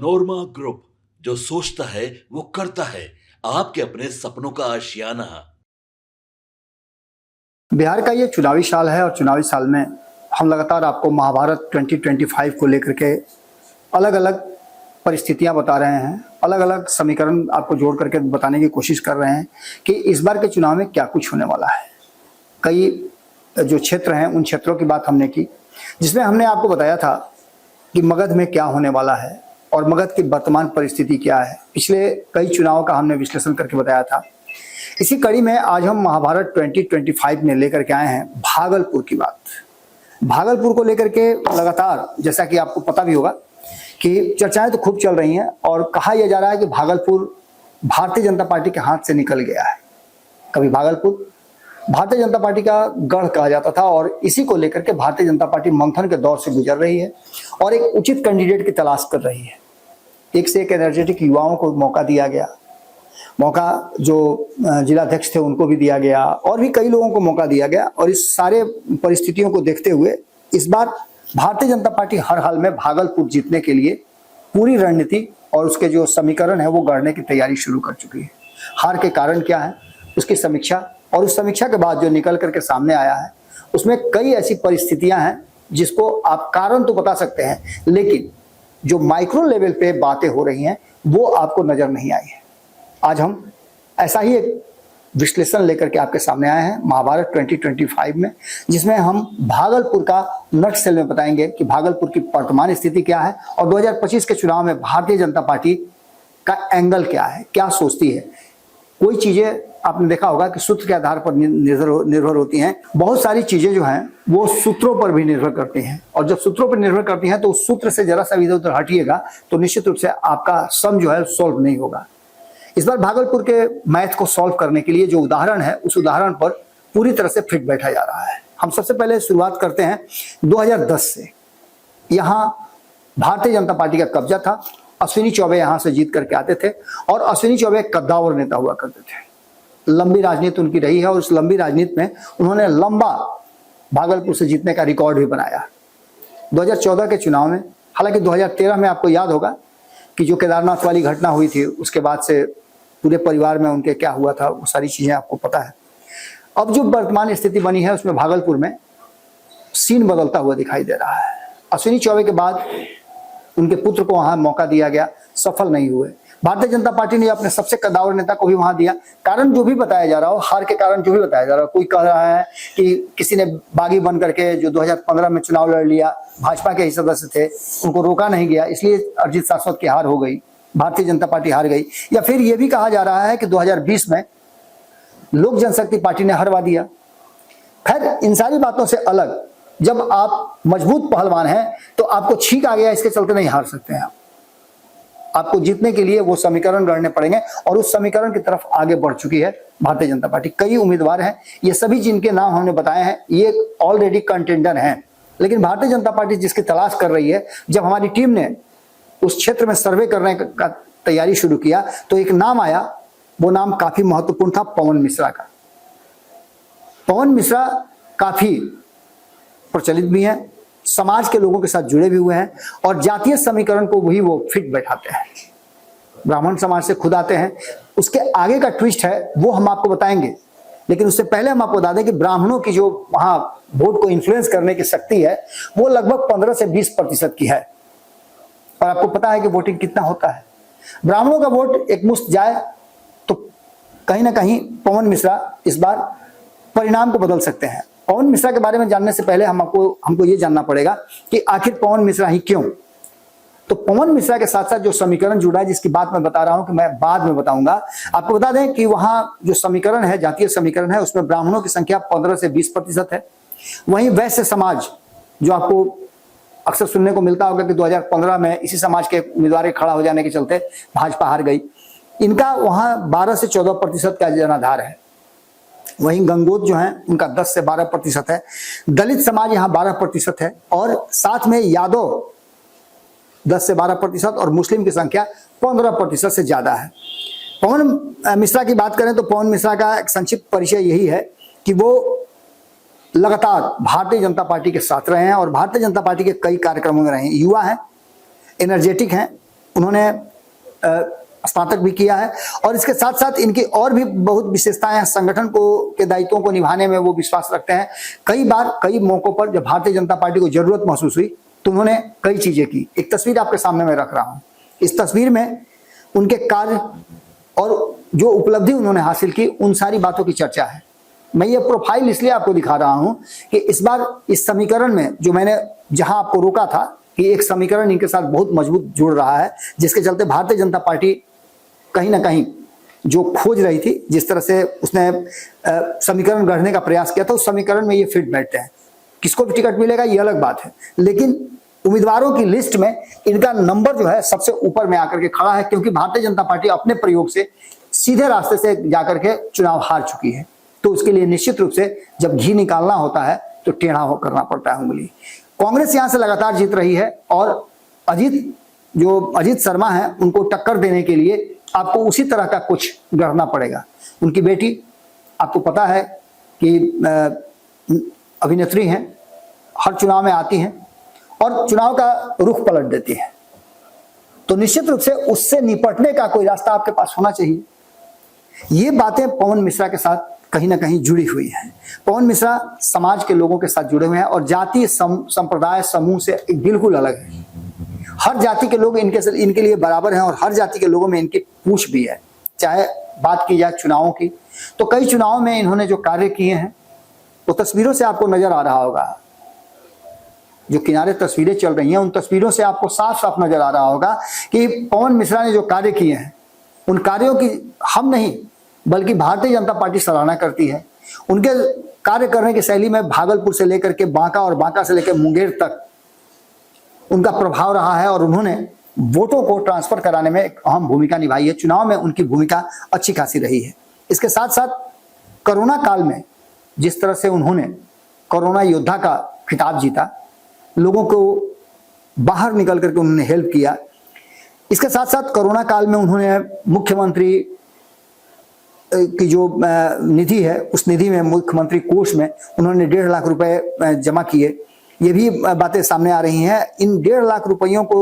नोरमा group, जो सोचता है वो करता है। आपके अपने सपनों का आशियाना। बिहार का ये चुनावी साल है और चुनावी साल में हम लगातार आपको महाभारत 2025 को लेकर के अलग अलग परिस्थितियां बता रहे हैं, अलग अलग समीकरण आपको जोड़ करके बताने की कोशिश कर रहे हैं कि इस बार के चुनाव में क्या कुछ होने वाला है। कई जो क्षेत्र हैं उन क्षेत्रों की बात हमने की, जिसमें हमने आपको बताया था कि मगध में क्या होने वाला है और मगध की वर्तमान परिस्थिति क्या है। पिछले कई चुनावों का हमने विश्लेषण करके बताया था। इसी कड़ी में आज हम महाभारत 2025 में लेकर के आए हैं भागलपुर की बात। भागलपुर को लेकर के लगातार, जैसा कि आपको पता भी होगा कि चर्चाएं तो खूब चल रही हैं और कहा यह जा रहा है कि भागलपुर भारतीय जनता पार्टी के हाथ से निकल गया है। कभी भागलपुर भारतीय जनता पार्टी का गढ़ कहा जाता था और इसी को लेकर के भारतीय जनता पार्टी मंथन के दौर से गुजर रही है और एक उचित कैंडिडेट की तलाश कर रही है। एक से एक एनर्जेटिक युवाओं को मौका दिया गया, मौका जो जिलाध्यक्ष थे उनको भी दिया गया और भी कई लोगों को मौका दिया गया। और इस सारे परिस्थितियों को देखते हुए इस बार भारतीय जनता पार्टी हर हाल में भागलपुर जीतने के लिए पूरी रणनीति और उसके जो समीकरण है वो गढ़ने की तैयारी शुरू कर चुकी है। हार के कारण क्या है उसकी समीक्षा, और उस समीक्षा के बाद जो निकल करके सामने आया है उसमें कई ऐसी परिस्थितियां हैं जिसको आप कारण तो बता सकते हैं, लेकिन जो माइक्रो लेवल पे बातें हो रही हैं वो आपको नजर नहीं आई है। आज हम ऐसा ही एक विश्लेषण लेकर के आपके सामने आए हैं महाभारत 2025 में, जिसमें हम भागलपुर का नटशेल में बताएंगे कि भागलपुर की वर्तमान स्थिति क्या है और 2025 के चुनाव में भारतीय जनता पार्टी का एंगल क्या है, क्या सोचती है। कोई चीजें आपने देखा होगा कि सूत्र के आधार पर निर्भर होती हैं। बहुत सारी चीजें जो हैं वो सूत्रों पर भी निर्भर करती हैं और जब सूत्रों पर निर्भर करती हैं तो उस सूत्र से जरा सा इधर उधर हटिएगा तो निश्चित रूप से आपका सम जो है सॉल्व नहीं होगा। इस बार भागलपुर के मैथ को सॉल्व करने के लिए जो उदाहरण है उस उदाहरण पर पूरी तरह से फिट बैठा जा रहा है। हम सबसे पहले शुरुआत करते हैं 2010 से। यहाँ भारतीय जनता पार्टी का कब्जा था। अश्विनी चौबे यहाँ से जीत करके आते थे और अश्विनी चौबे कद्दावर नेता हुआ करते थे। लंबी राजनीति उनकी रही है और उस लंबी राजनीति में उन्होंने लंबा भागलपुर से जीतने का रिकॉर्ड भी बनाया। 2014 के चुनाव में, हालांकि 2013 में आपको याद होगा कि जो केदारनाथ वाली घटना हुई थी उसके बाद से पूरे परिवार में उनके क्या हुआ था वो सारी चीजें आपको पता है। अब जो वर्तमान स्थिति बनी है उसमें भागलपुर में सीन बदलता हुआ दिखाई दे रहा है। अश्विनी चौबे के बाद उनके पुत्र को वहां मौका दिया गया, सफल नहीं हुए। भारतीय जनता पार्टी ने अपने सबसे कद्दावर नेता को भी वहां दिया। कारण जो भी बताया जा रहा हो, हार के कारण जो भी बताया जा रहा हो, कोई कह रहा है कि किसी ने बागी बन करके जो 2015 में चुनाव लड़ लिया, भाजपा के ही सदस्य थे, उनको रोका नहीं गया इसलिए अरिजीत शाश्वत की हार हो गई, भारतीय जनता पार्टी हार गई। या फिर यह भी कहा जा रहा है कि 2020 में लोक जनशक्ति पार्टी ने हरवा दिया। खैर, इन सारी बातों से अलग, जब आप मजबूत पहलवान हैं तो आपको छींक आ गया इसके चलते नहीं हार सकते हैं। आपको जीतने के लिए वो समीकरण गढ़ने पड़ेंगे और उस समीकरण की तरफ आगे बढ़ चुकी है भारतीय जनता पार्टी। कई उम्मीदवार हैं, ये सभी जिनके नाम हमने बताए हैं ये ऑलरेडी कंटेंडर हैं, लेकिन भारतीय जनता पार्टी जिसकी तलाश कर रही है, जब हमारी टीम ने उस क्षेत्र में सर्वे करने का तैयारी शुरू किया तो एक नाम आया। वो नाम काफी महत्वपूर्ण था, पवन मिश्रा का। पवन मिश्रा काफी प्रचलित भी हैं, समाज के लोगों के साथ जुड़े भी हुए हैं और जातीय समीकरण को भी वो फिट बैठाते हैं। ब्राह्मण समाज से खुद आते हैं। उसके आगे का ट्विस्ट है वो हम आपको बताएंगे, लेकिन उससे पहले हम आपको बता दें कि ब्राह्मणों की जो वहां वोट को इन्फ्लुएंस करने की शक्ति है वो लगभग 15 से 20% की है। और आपको पता है कि वोटिंग कितना होता है। ब्राह्मणों का वोट एक मुश्त जाए तो कहीं ना कहीं पवन मिश्रा इस बार परिणाम को बदल सकते हैं। पवन मिश्रा के बारे में जानने से पहले हमको ये जानना पड़ेगा कि आखिर पवन मिश्रा ही क्यों। तो पवन मिश्रा के साथ साथ जो समीकरण जुड़ा है जिसकी बात मैं बता रहा हूं कि मैं बाद में बताऊंगा। आपको बता दें कि वहां जो समीकरण है, जातीय समीकरण है, उसमें ब्राह्मणों की संख्या 15 से 20% है। वहीं वैश्य समाज, जो आपको अक्सर सुनने को मिलता होगा कि 2015 में इसी समाज के उम्मीदवार के खड़ा हो जाने के चलते भाजपा हार गई, इनका वहां 12 से 14% का जनाधार है। वहीं गंगोत जो है उनका 10 से 12% है। दलित समाज यहाँ 12% है और साथ में यादव 10 से 12% और मुस्लिम की संख्या 15% से ज्यादा है। पवन मिश्रा की बात करें तो पवन मिश्रा का एक संक्षिप्त परिचय यही है कि वो लगातार भारतीय जनता पार्टी के साथ रहे हैं और भारतीय जनता पार्टी के कई कार्यक्रमों में रहे हैं। युवा हैं, एनर्जेटिक हैं, उन्होंने स्नातक भी किया है और इसके साथ साथ इनकी और भी बहुत विशेषताएं हैं। संगठन को के दायित्वों को निभाने में वो विश्वास रखते हैं। कई बार कई मौकों पर जब भारतीय जनता पार्टी को जरूरत महसूस हुई तो उन्होंने कई चीजें की। एक तस्वीर आपके सामने मैं रख रहा हूं। इस तस्वीर में उनके कार्य और जो उपलब्धि उन्होंने हासिल की उन सारी बातों की चर्चा है। मैं ये प्रोफाइल इसलिए आपको दिखा रहा हूं कि इस बार इस समीकरण में जो मैंने जहां आपको रोका था कि एक समीकरण इनके साथ बहुत मजबूत जुड़ रहा है, जिसके चलते भारतीय जनता पार्टी कहीं ना कहीं जो खोज रही थी, जिस तरह से उसने समीकरण गढ़ने का प्रयास किया था, उस समीकरण में ये फिट बैठते हैं। किसको भी टिकट मिलेगा ये अलग बात है, लेकिन उम्मीदवारों की लिस्ट में इनका नंबर जो है सबसे ऊपर में आकर के खड़ा है, क्योंकि भारतीय जनता पार्टी अपने प्रयोग से सीधे रास्ते से जाकर के चुनाव हार चुकी है। तो उसके लिए निश्चित रूप से जब घी निकालना होता है तो टेढ़ा हो करना पड़ता है उंगली। कांग्रेस यहां से लगातार जीत रही है और अजीत शर्मा है, उनको टक्कर देने के लिए आपको उसी तरह का कुछ गढ़ना पड़ेगा। उनकी बेटी आपको पता है कि अभिनेत्री हैं, हर चुनाव में आती हैं और चुनाव का रुख पलट देती है। तो निश्चित रूप से उससे निपटने का कोई रास्ता आपके पास होना चाहिए। ये बातें पवन मिश्रा के साथ कहीं ना कहीं जुड़ी हुई हैं। पवन मिश्रा समाज के लोगों के साथ जुड़े हुए हैं और जातीय संप्रदाय समूह से बिल्कुल अलग है। हर जाति के लोग इनके लिए बराबर हैं और हर जाति के लोगों में इनकी पूछ भी है। चाहे बात की जाए चुनावों की, तो कई चुनावों में इन्होंने जो कार्य किए हैं वो तस्वीरों से आपको नजर आ रहा होगा। जो किनारे तस्वीरें चल रही हैं उन तस्वीरों से आपको साफ साफ नजर आ रहा होगा कि पवन मिश्रा ने जो कार्य किए हैं उन कार्यों की हम नहीं बल्कि भारतीय जनता पार्टी सराहना करती है। उनके कार्य करने की शैली में भागलपुर से लेकर के बांका और बांका से लेकर मुंगेर तक उनका प्रभाव रहा है और उन्होंने वोटों को ट्रांसफर कराने में एक अहम भूमिका निभाई है। चुनाव में उनकी भूमिका अच्छी खासी रही है। इसके साथ साथ कोरोना काल में जिस तरह से उन्होंने कोरोना योद्धा का खिताब जीता, लोगों को बाहर निकल करके उन्होंने हेल्प किया। इसके साथ साथ कोरोना काल में उन्होंने मुख्यमंत्री की जो निधि है उस निधि में मुख्यमंत्री कोष में उन्होंने 1.5 लाख रुपए जमा किए। ये भी बातें सामने आ रही हैं। इन 1.5 लाख रुपयों को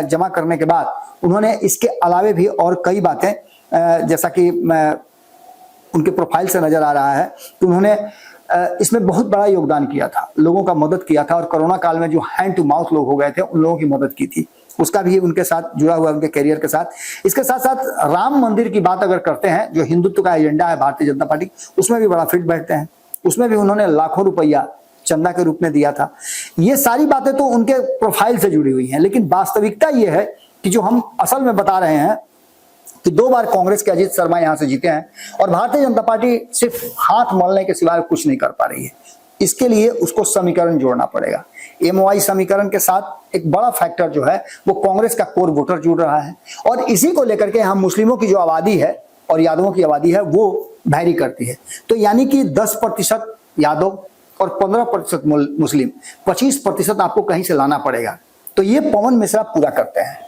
जमा करने के बाद उन्होंने इसके अलावे भी और कई बातें, जैसा कि उनके प्रोफाइल से नजर आ रहा है कि उन्होंने इसमें बहुत बड़ा योगदान किया था, लोगों का मदद किया था और कोरोना काल में जो हैंड टू माउथ लोग हो गए थे उन लोगों की मदद की थी। उसका भी उनके साथ जुड़ा हुआ उनके करियर के साथ। इसके साथ साथ राम मंदिर की बात अगर करते हैं, जो हिंदुत्व का एजेंडा है भारतीय जनता पार्टी, उसमें भी बड़ा फिट बैठते हैं। उसमें भी उन्होंने लाखों रुपया चंदा के रूप में दिया था। ये सारी बातें तो उनके प्रोफाइल से जुड़ी हुई हैं, लेकिन वास्तविकता ये है कि जो हम असल में बता रहे हैं कि 2 बार कांग्रेस के अजीत शर्मा यहां से जीते हैं और भारतीय जनता पार्टी सिर्फ हाथ मलने के सिवाय कुछ नहीं कर पा रही है। इसके लिए उसको समीकरण जोड़ना पड़ेगा। एमओआई समीकरण के साथ एक बड़ा फैक्टर जो है वो कांग्रेस का कोर वोटर जुड़ रहा है और इसी को लेकर के हम मुस्लिमों की जो आबादी है और यादवों की आबादी है वो वैरी करती है। तो यानी कि 10% यादव और 15% मुस्लिम, 25% आपको कहीं से लाना पड़ेगा। तो ये पवन मिश्रा पूरा करते हैं।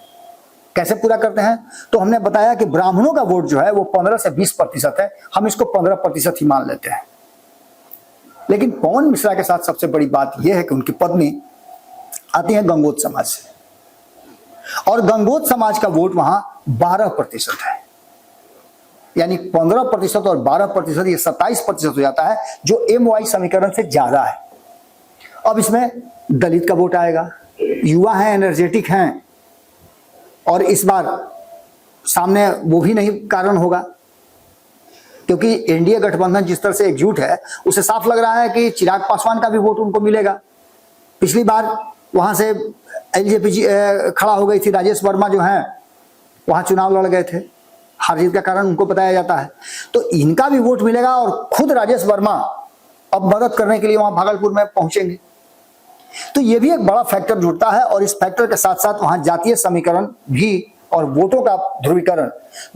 कैसे पूरा करते हैं? तो हमने बताया कि ब्राह्मणों का वोट जो है वो 15 से 20% है, हम इसको 15% ही मान लेते हैं। लेकिन पवन मिश्रा के साथ सबसे बड़ी बात यह है कि उनकी पत्नी आती है गंगोत समाज से और गंगोत समाज का वोट वहां 12% है, यानी 15% और 12%, ये 27% हो जाता है, जो एमओआई समीकरण से ज्यादा है। अब इसमें दलित का वोट आएगा, युवा हैं, एनर्जेटिक हैं और इस बार सामने वो भी नहीं कारण होगा क्योंकि एनडीए गठबंधन जिस तरह से एकजुट है उसे साफ लग रहा है कि चिराग पासवान का भी वोट उनको मिलेगा। पिछली बार वहां से एलजेपी खड़ा हो गई थी, राजेश वर्मा जो हैं वहां चुनाव लड़ गए थे, हार जीत का कारण उनको बताया जाता है। तो इनका भी वोट मिलेगा और खुद राजेश वर्मा अब मदद करने के लिए वहां भागलपुर में पहुंचेंगे। तो ये भी एक बड़ा फैक्टर जुड़ता है और इस फैक्टर के साथ साथ वहां जातीय समीकरण भी और वोटों का ध्रुवीकरण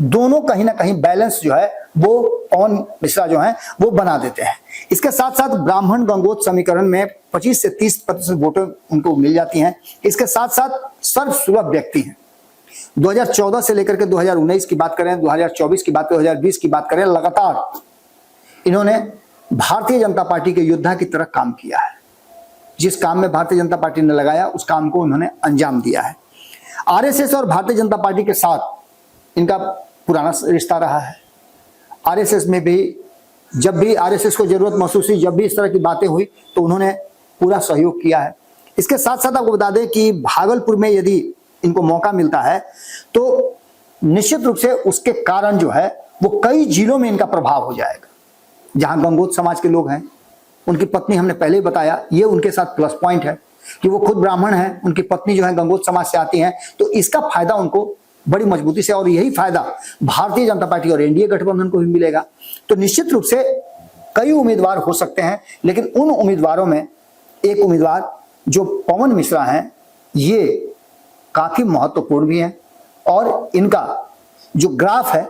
दोनों कहीं ना कहीं बैलेंस जो है वो पवन मिश्रा जो है वो बना देते हैं। इसके साथ साथ ब्राह्मण गंगोत समीकरण में 25 से 30% वोटें उनको मिल जाती हैं। इसके साथ साथ सर्वसुलभ व्यक्ति हैं। 2014 से लेकर के 2019 की बात करें, 2024 की बात करें, 2020 की बात करें, लगातार इन्होंने भारतीय जनता पार्टी के योद्धा की तरह काम किया है। जिस काम में भारतीय जनता पार्टी ने लगाया उस काम को उन्होंने अंजाम दिया है। आरएसएस और भारतीय जनता पार्टी के साथ इनका पुराना रिश्ता रहा है। आरएसएस में भी जब भी आरएसएस को जरूरत महसूस हुई, जब भी इस तरह की बातें हुई तो उन्होंने पूरा सहयोग किया है। इसके साथ साथ आपको बता दें कि भागलपुर में यदि इनको मौका मिलता है तो निश्चित रूप से उसके कारण जो है वो कई जिलों में इनका प्रभाव हो जाएगा। जहां गंगोत समाज के लोग हैं, उनकी पत्नी, हमने पहले ही बताया, ये उनके साथ प्लस पॉइंट है कि वो खुद ब्राह्मण हैं, उनकी पत्नी जो है गंगोत समाज से आती हैं, तो इसका फायदा उनको बड़ी मजबूती से, और यही फायदा भारतीय जनता पार्टी और एनडीए गठबंधन को भी मिलेगा। तो निश्चित रूप से कई उम्मीदवार हो सकते हैं, लेकिन उन उम्मीदवारों में एक उम्मीदवार जो पवन मिश्रा हैं, ये काफी महत्वपूर्ण भी हैं और इनका जो ग्राफ है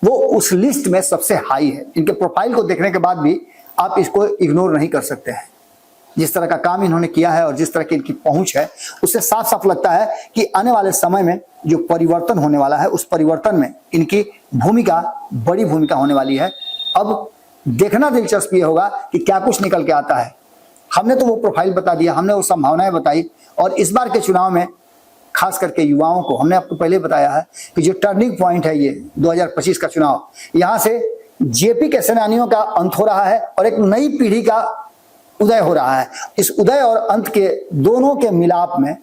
वो उस लिस्ट में सबसे हाई है। इनके प्रोफाइल को देखने के बाद भी आप इसको इग्नोर नहीं कर सकते हैं। जिस तरह का काम इन्होंने किया है और जिस तरह की इनकी पहुंच है, उससे साफ साफ लगता है कि आने वाले समय में जो परिवर्तन होने वाला है, उस परिवर्तन में इनकी भूमिका, बड़ी भूमिका होने वाली है। अब देखना दिलचस्प ये होगा कि क्या कुछ निकल के आता है। हमने तो वो प्रोफाइल बता दिया, हमने वो संभावनाएं बताई, और इस बार के चुनाव में खास करके युवाओं को हमने आपको पहले बताया है कि जो टर्निंग पॉइंट है ये 2025 का चुनाव, यहाँ से जेपी के सेनानियों का अंत हो रहा है और एक नई पीढ़ी का उदय हो रहा है। इस उदय और अंत के दोनों के मिलाप में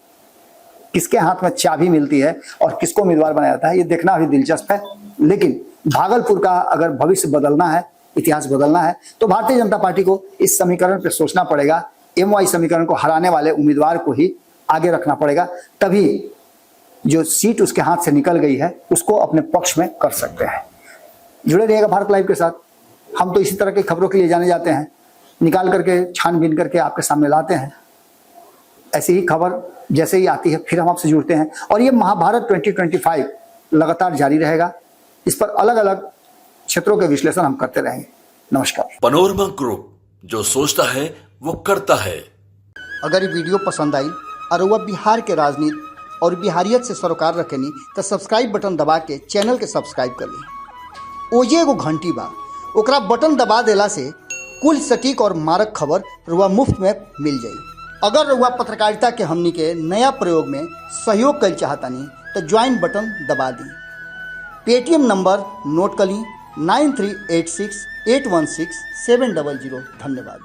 किसके हाथ में चाबी मिलती है और किसको उम्मीदवार बनाया जाता है, ये देखना अभी दिलचस्प है। लेकिन भागलपुर का अगर भविष्य बदलना है, इतिहास बदलना है, तो भारतीय जनता पार्टी को इस समीकरण पर सोचना पड़ेगा। MY समीकरण को हराने वाले उम्मीदवार को ही आगे रखना पड़ेगा, तभी जो सीट उसके हाथ से निकल गई है उसको अपने पक्ष में कर सकते हैं। जुड़े रहिएगा भारत लाइव के साथ। हम तो इसी तरह की खबरों के लिए जाने जाते हैं, निकाल करके छानबीन करके आपके सामने लाते हैं। ऐसी ही खबर जैसे ही आती है फिर हम आपसे जुड़ते हैं, और ये महाभारत 2025 लगातार जारी रहेगा। इस पर अलग अलग क्षेत्रों के विश्लेषण हम करते रहेंगे। नमस्कार। पनोरमा ग्रुप, जो सोचता है वो करता है। अगर ये वीडियो पसंद आई और वह बिहार के राजनीति और बिहारियत से सरोकार रखेनी तो सब्सक्राइब बटन दबा के चैनल के सब्सक्राइब कर ली। ओजे एगो घंटी बा, ओकरा बटन दबा देला से कुल सटीक और मारक खबर रुआ मुफ्त में मिल जाई। अगर रुआ पत्रकारिता के हमनी के नया प्रयोग में सहयोग कर चाहतानी तो ज्वाइन बटन दबा दी। पेटीएम नंबर नोट कर ली 9386816700। धन्यवाद।